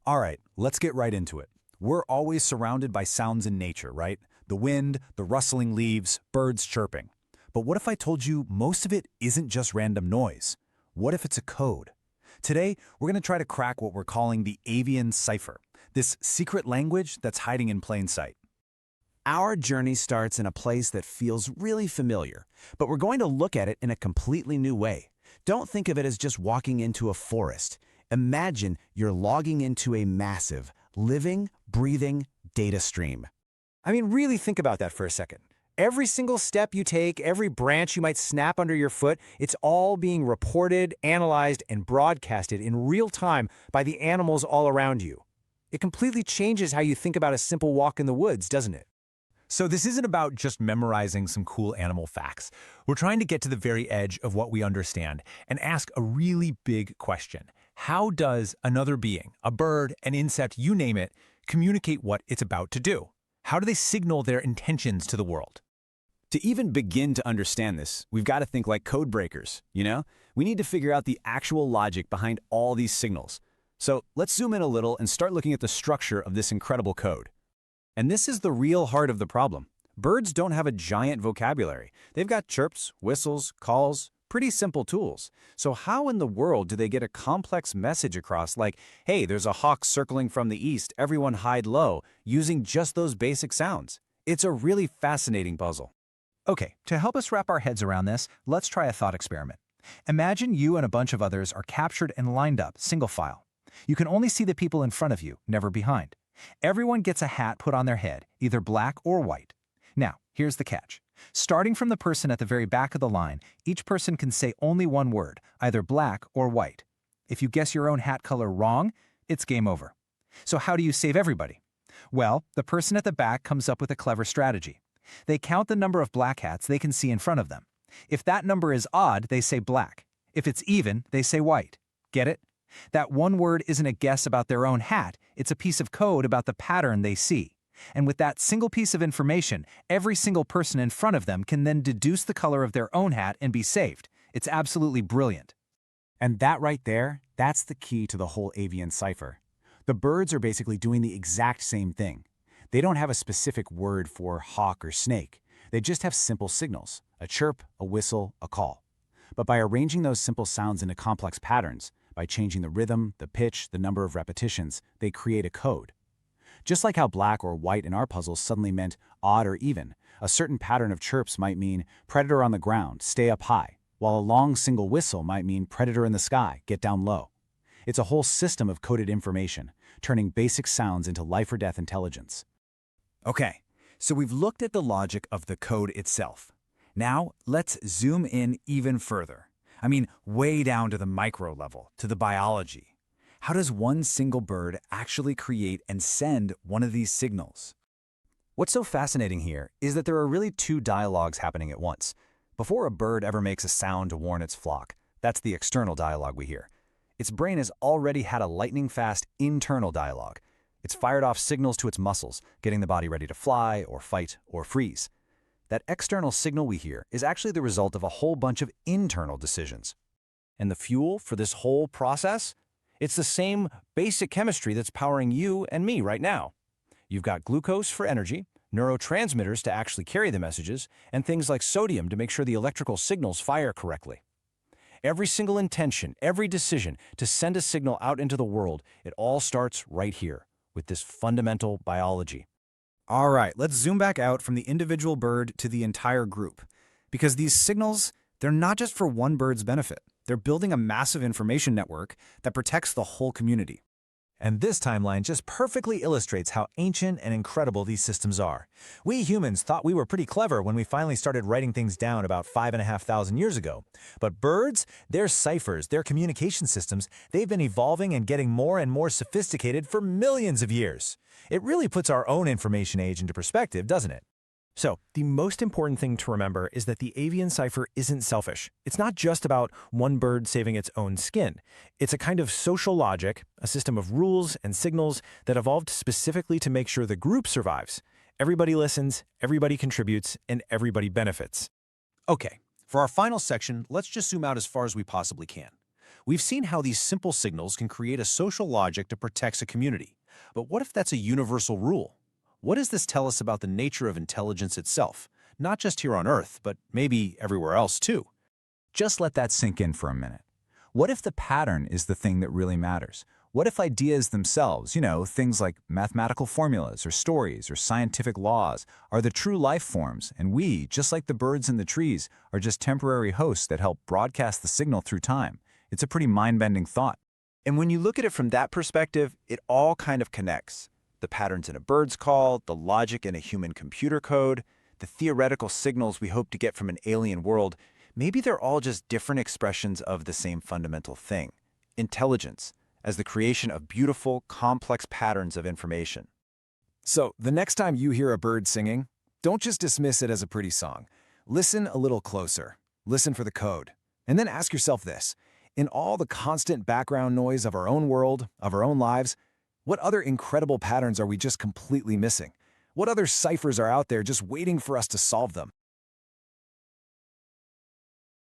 All right, let's get right into it. We're always surrounded by sounds in nature, right? The wind, the rustling leaves, birds chirping. But what if I told you most of it isn't just random noise? What if it's a code? Today, we're going to try to crack what we're calling the Avian Cipher, this secret language that's hiding in plain sight. Our journey starts in a place that feels really familiar, but we're going to look at it in a completely new way. Don't think of it as just walking into a forest. Imagine you're logging into a massive, living, breathing data stream. I mean, really think about that for a second. Every single step you take, every branch you might snap under your foot, it's all being reported, analyzed, and broadcasted in real time by the animals all around you. It completely changes how you think about a simple walk in the woods, doesn't it? So this isn't about just memorizing some cool animal facts. We're trying to get to the very edge of what we understand and ask a really big question. How does another being, a bird, an insect, you name it, communicate what it's about to do? How do they signal their intentions to the world? To even begin to understand this, we've got to think like code breakers, you know? We need to figure out the actual logic behind all these signals. So let's zoom in a little and start looking at the structure of this incredible code. And this is the real heart of the problem. Birds don't have a giant vocabulary. They've got chirps, whistles, calls, pretty simple tools. So how in the world do they get a complex message across like, hey, there's a hawk circling from the east, everyone hide low, using just those basic sounds? It's a really fascinating puzzle. Okay, to help us wrap our heads around this, let's try a thought experiment. Imagine you and a bunch of others are captured and lined up, single file. You can only see the people in front of you, never behind. Everyone gets a hat put on their head, either black or white. Now, here's the catch. Starting from the person at the very back of the line, each person can say only one word, either black or white. If you guess your own hat color wrong, it's game over. So how do you save everybody? Well, the person at the back comes up with a clever strategy. They count the number of black hats they can see in front of them. If that number is odd, they say black. If it's even, they say white. Get it? That one word isn't a guess about their own hat, it's a piece of code about the pattern they see. And with that single piece of information, every single person in front of them can then deduce the color of their own hat and be saved. It's absolutely brilliant. And that right there, that's the key to the whole avian cipher. The birds are basically doing the exact same thing. They don't have a specific word for hawk or snake. They just have simple signals, a chirp, a whistle, a call. But by arranging those simple sounds into complex patterns, by changing the rhythm, the pitch, the number of repetitions, they create a code. Just like how black or white in our puzzles suddenly meant odd or even, a certain pattern of chirps might mean predator on the ground, stay up high, while a long single whistle might mean predator in the sky, get down low. It's a whole system of coded information, turning basic sounds into life or death intelligence. Okay, so we've looked at the logic of the code itself. Now, let's zoom in even further. I mean, way down to the micro level, to the biology. How does one single bird actually create and send one of these signals? What's so fascinating here is that there are really two dialogues happening at once. Before a bird ever makes a sound to warn its flock, that's the external dialogue we hear. Its brain has already had a lightning-fast internal dialogue. It's fired off signals to its muscles, getting the body ready to fly or fight or freeze. That external signal we hear is actually the result of a whole bunch of internal decisions. And the fuel for this whole process? It's the same basic chemistry that's powering you and me right now. You've got glucose for energy, neurotransmitters to actually carry the messages, and things like sodium to make sure the electrical signals fire correctly. Every single intention, every decision to send a signal out into the world, it all starts right here with this fundamental biology. All right, let's zoom back out from the individual bird to the entire group. Because these signals, they're not just for one bird's benefit. They're building a massive information network that protects the whole community. And this timeline just perfectly illustrates how ancient and incredible these systems are. We humans thought we were pretty clever when we finally started writing things down about 5,500 years ago. But birds, their ciphers, their communication systems, they've been evolving and getting more and more sophisticated for millions of years. It really puts our own information age into perspective, doesn't it? So, the most important thing to remember is that the avian cipher isn't selfish. It's not just about one bird saving its own skin. It's a kind of social logic, a system of rules and signals that evolved specifically to make sure the group survives. Everybody listens, everybody contributes, and everybody benefits. Okay, for our final section, let's just zoom out as far as we possibly can. We've seen how these simple signals can create a social logic that protects a community. But what if that's a universal rule? What does this tell us about the nature of intelligence itself? Not just here on Earth, but maybe everywhere else too. Just let that sink in for a minute. What if the pattern is the thing that really matters? What if ideas themselves, things like mathematical formulas or stories or scientific laws, are the true life forms, and we, just like the birds in the trees, are just temporary hosts that help broadcast the signal through time? It's a pretty mind-bending thought. And when you look at it from that perspective, it all kind of connects. The patterns in a bird's call, the logic in a human computer code, the theoretical signals we hope to get from an alien world, maybe they're all just different expressions of the same fundamental thing: intelligence, as the creation of beautiful, complex patterns of information. So, the next time you hear a bird singing, don't just dismiss it as a pretty song. Listen a little closer. Listen for the code. And then ask yourself this: in all the constant background noise of our own world, of our own lives, what other incredible patterns are we just completely missing? What other ciphers are out there just waiting for us to solve them?